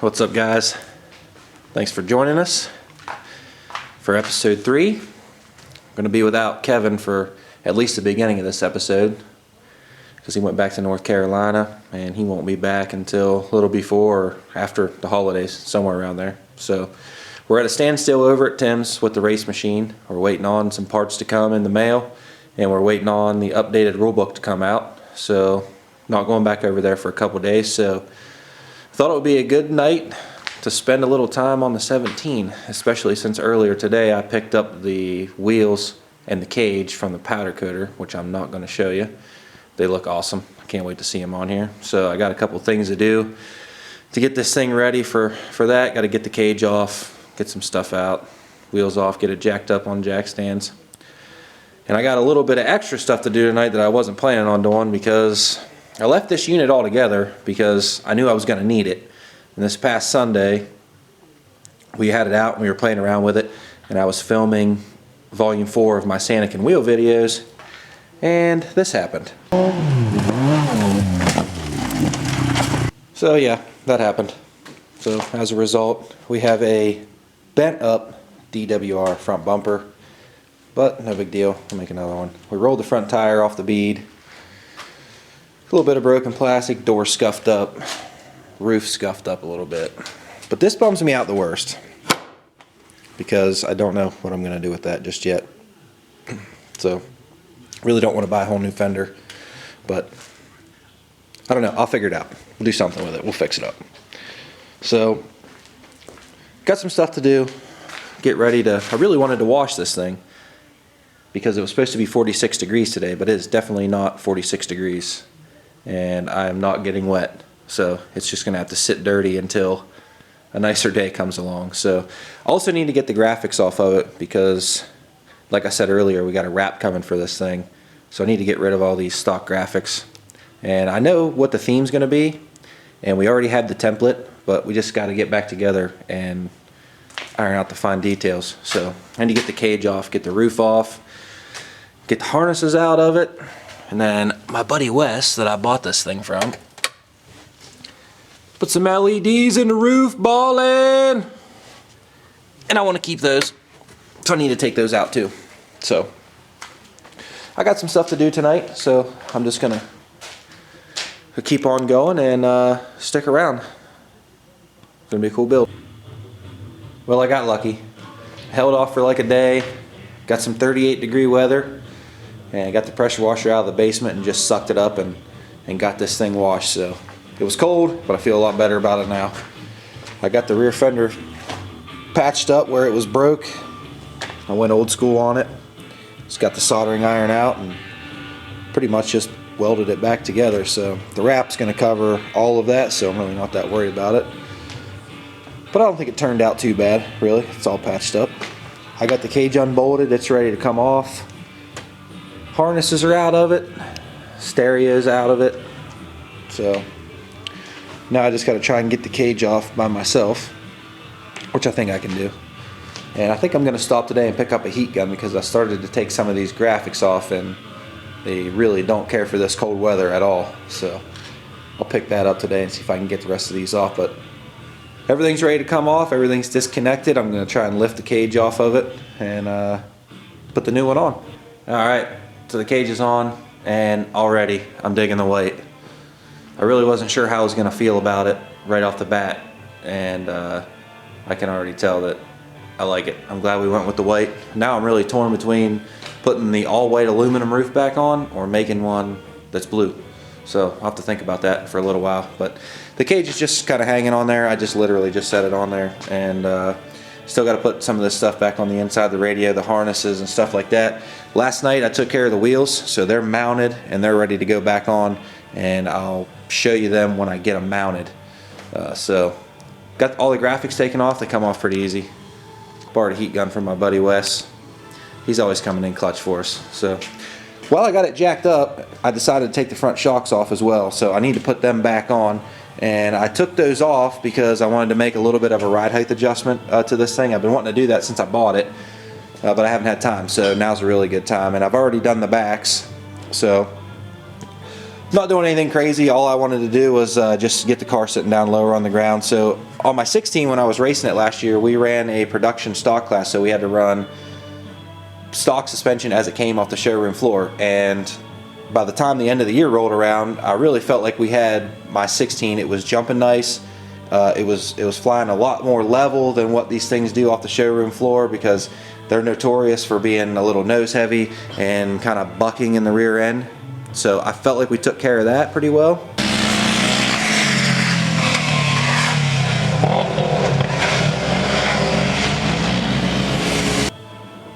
What's up, guys? Thanks for joining us for episode 3. I'm going to be without Kevin for at least the beginning of this episode because he went back to North Carolina and he won't be back until a little before or after the holidays, somewhere around there. So we're at a standstill over at Tim's with the race machine. We're waiting on some parts to come in the mail, and we're waiting on the updated rule book to come out. So not going back over there for a couple days. So thought it would be a good night to spend a little time on the 17, especially since earlier today I picked up the wheels and the cage from the powder coater, which I'm not going to show you. They look awesome. I can't wait to see them on here. So I got a couple things to do to get this thing ready for that. Got to get the cage off, get some stuff out, wheels off, get it jacked up on jack stands. And I got a little bit of extra stuff to do tonight that I wasn't planning on doing because I left this unit all together because I knew I was going to need it. And this past Sunday, we had it out and we were playing around with it, and I was filming volume 4 of my Sanic and wheel videos, and this happened. So yeah, that happened. So as a result, we have a bent up DWR front bumper, but no big deal. I'll make another one. We rolled the front tire off the bead. A little bit of broken plastic, door scuffed up, roof scuffed up a little bit. But this bums me out the worst because I don't know what I'm going to do with that just yet. So really don't want to buy a whole new fender, but I don't know. I'll figure it out. We'll do something with it. We'll fix it up. So got some stuff to do. Get ready to, I really wanted to wash this thing because it was supposed to be 46 degrees today, but it is definitely not 46 degrees. And I am not getting wet, so it's just gonna have to sit dirty until a nicer day comes along. So I also need to get the graphics off of it because, like I said earlier, we got a wrap coming for this thing, so I need to get rid of all these stock graphics. And I know what the theme's gonna be, and we already have the template, but we just got to get back together and iron out the fine details. So I need to get the cage off, get the roof off, get the harnesses out of it. And then my buddy Wes, that I bought this thing from, put some LEDs in the roof, ballin'. And I want to keep those, so I need to take those out too. So I got some stuff to do tonight, so I'm just gonna keep on going and stick around. It's gonna be a cool build. Well, I got lucky. Held off for like a day, got some 38-degree weather, and I got the pressure washer out of the basement and just sucked it up and got this thing washed. So it was cold, but I feel a lot better about it now. I got the rear fender patched up where it was broke. I went old school on it. Just got the soldering iron out and pretty much just welded it back together. So the wrap's going to cover all of that, so I'm really not that worried about it. But I don't think it turned out too bad, really. It's all patched up. I got the cage unbolted. It's ready to come off. Harnesses are out of it, stereo's out of it, so now I just got to try and get the cage off by myself, which I think I can do. And I think I'm going to stop today and pick up a heat gun because I started to take some of these graphics off and they really don't care for this cold weather at all. So I'll pick that up today and see if I can get the rest of these off. But everything's ready to come off, everything's disconnected. I'm going to try and lift the cage off of it and put the new one on. Alright. So the cage is on, and already I'm digging the weight. I really wasn't sure how I was going to feel about it right off the bat, and I can already tell that I like it. I'm glad we went with the white. Now I'm really torn between putting the all-white aluminum roof back on or making one that's blue. So I'll have to think about that for a little while. But the cage is just kind of hanging on there. I just literally just set it on there, and still got to put some of this stuff back on the inside of the radio, the harnesses and stuff like that. Last night I took care of the wheels, so they're mounted and they're ready to go back on, and I'll show you them when I get them mounted. So got all the graphics taken off. They come off pretty easy. Borrowed a heat gun from my buddy Wes. He's always coming in clutch for us. So while I got it jacked up, I decided to take the front shocks off as well, so I need to put them back on. And I took those off because I wanted to make a little bit of a ride height adjustment to this thing. I've been wanting to do that since I bought it, but I haven't had time, so now's a really good time. And I've already done the backs, so Not doing anything crazy. All I wanted to do was just get the car sitting down lower on the ground. So on my 16, when I was racing it last year, we ran a production stock class, so we had to run stock suspension as it came off the showroom floor. And by the time the end of the year rolled around, I really felt like we had my 16. It was jumping nice. It was flying a lot more level than what these things do off the showroom floor, because they're notorious for being a little nose heavy and kind of bucking in the rear end. So I felt like we took care of that pretty well.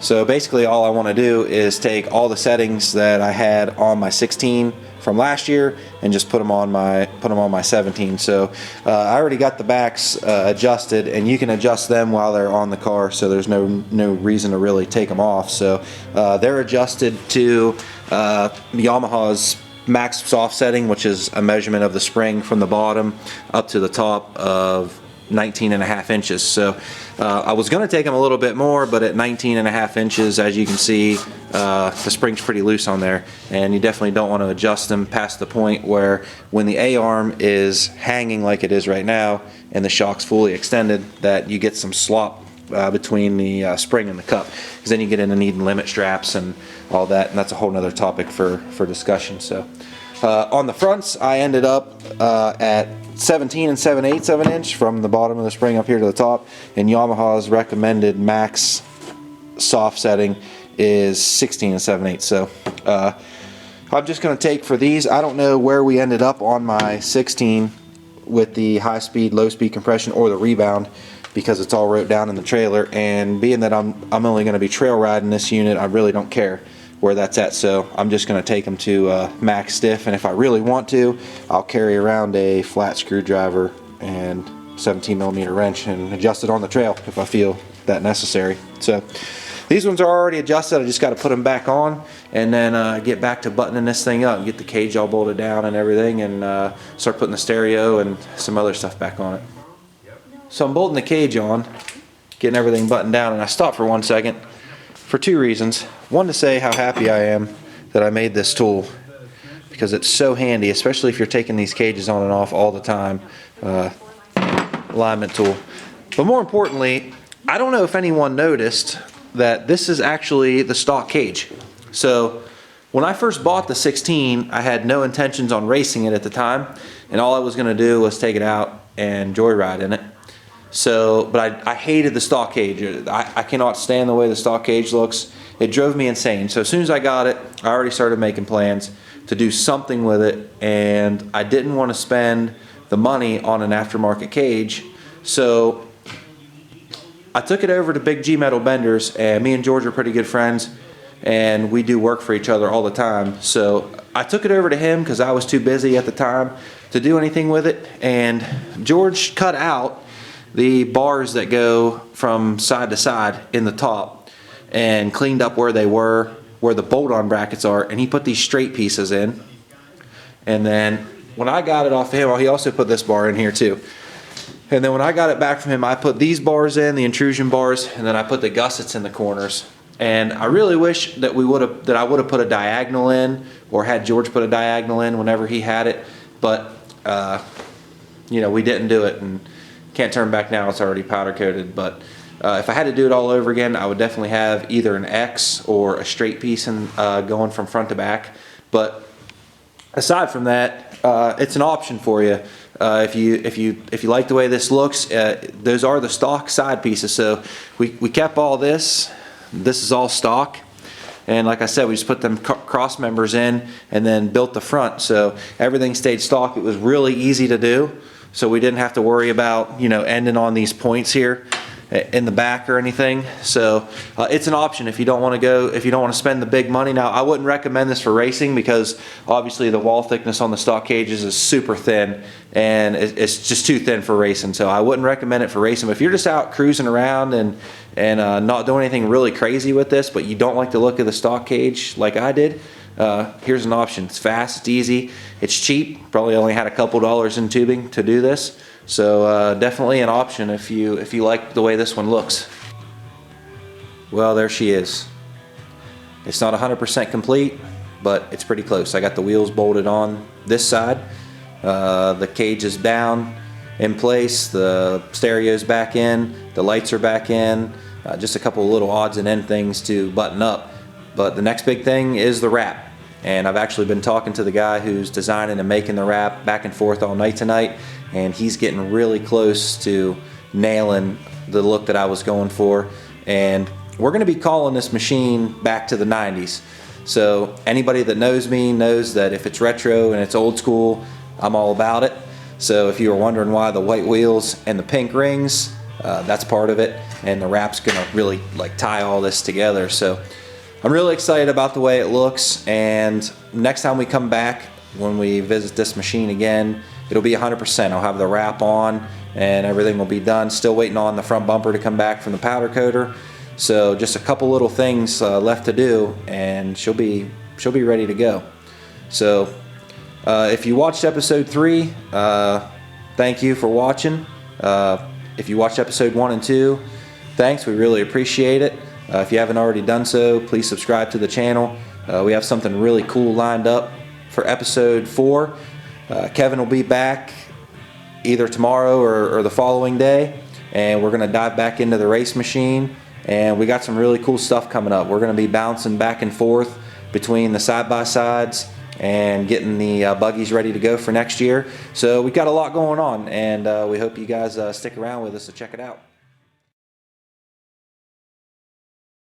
So basically all I want to do is take all the settings that I had on my 16 from last year and just put them on my 17. So I already got the backs adjusted, and you can adjust them while they're on the car, so there's no reason to really take them off. So they're adjusted to Yamaha's max soft setting, which is a measurement of the spring from the bottom up to the top of 19.5 inches. So I was going to take them a little bit more, but at 19.5 inches, as you can see, the spring's pretty loose on there, and you definitely don't want to adjust them past the point where when the A-arm is hanging like it is right now and the shock's fully extended, that you get some slop between the spring and the cup, because then you get into needing limit straps and all that, and that's a whole nother topic for discussion. So on the fronts, I ended up at 17 and 7/8 of an inch from the bottom of the spring up here to the top, and Yamaha's recommended max soft setting is 16 and 7/8. So I'm just going to take for these. I don't know where we ended up on my 16 with the high speed, low speed compression or the rebound, because it's all wrote down in the trailer, and being that I'm only going to be trail riding this unit, I really don't care where that's at. So I'm just going to take them to max stiff, and if I really want to, I'll carry around a flat screwdriver and 17mm wrench and adjust it on the trail if I feel that necessary. So these ones are already adjusted. I just got to put them back on and then get back to buttoning this thing up and get the cage all bolted down and everything, and start putting the stereo and some other stuff back on it. So I'm bolting the cage on, getting everything buttoned down, and I stopped for 1 second for two reasons. One, to say how happy I am that I made this tool, because it's so handy, especially if you're taking these cages on and off all the time. Alignment tool. But more importantly, I don't know if anyone noticed that this is actually the stock cage. So when I first bought the 16, I had no intentions on racing it at the time, and all I was going to do was take it out and joyride in it. So, but I hated the stock cage. I cannot stand the way the stock cage looks. It drove me insane. So as soon as I got it, I already started making plans to do something with it, and I didn't want to spend the money on an aftermarket cage. So I took it over to Big G Metal Benders, and me and George are pretty good friends, and we do work for each other all the time. So I took it over to him because I was too busy at the time to do anything with it, and George cut out the bars that go from side to side in the top and cleaned up where they were, where the bolt-on brackets are, and he put these straight pieces in. And then when I got it off of him, well, he also put this bar in here too. And then when I got it back from him, I put these bars in, the intrusion bars, and then I put the gussets in the corners. And I really wish that I would have put a diagonal in, or had George put a diagonal in whenever he had it, but you know, we didn't do it, and can't turn back now. It's already powder coated. But if I had to do it all over again, I would definitely have either an X or a straight piece and going from front to back. But aside from that, it's an option for you. If you like the way this looks, those are the stock side pieces. So we kept all this. This is all stock, and like I said, we just put them cross members in and then built the front, so everything stayed stock. It was really easy to do, so we didn't have to worry about, you know, ending on these points here in the back or anything. So it's an option if you don't want to spend the big money. Now, I wouldn't recommend this for racing, because obviously the wall thickness on the stock cages is super thin, and it's just too thin for racing. So I wouldn't recommend it for racing. But if you're just out cruising around and not doing anything really crazy with this, but you don't like the look of the stock cage like I did, here's an option. It's fast, it's easy, it's cheap. Probably only had a couple dollars in tubing to do this. So definitely an option if you like the way this one looks. Well, there she is. It's not 100% complete, but it's pretty close. I got the wheels bolted on this side. The cage is down in place, the stereo's back in, the lights are back in, just a couple of little odds and end things to button up. But the next big thing is the wrap. And I've actually been talking to the guy who's designing and making the wrap back and forth all night tonight, and he's getting really close to nailing the look that I was going for. And we're going to be calling this machine back to the 90s. So anybody that knows me knows that if it's retro and it's old school, I'm all about it. So if you were wondering why the white wheels and the pink rings, that's part of it, and the wrap's gonna really like tie all this together. So I'm really excited about the way it looks, and next time we come back, when we visit this machine again, it'll be 100%. I'll have the wrap on and everything will be done. Still waiting on the front bumper to come back from the powder coater. So just a couple little things left to do, and she'll be ready to go. So if you watched episode 3, thank you for watching. If you watched episode 1 and 2, thanks, we really appreciate it. If you haven't already done so, please subscribe to the channel. We have something really cool lined up for episode 4. Kevin will be back either tomorrow or the following day, and we're going to dive back into the race machine, and we got some really cool stuff coming up. We're going to be bouncing back and forth between the side-by-sides and getting the buggies ready to go for next year. So we've got a lot going on, and we hope you guys stick around with us to check it out.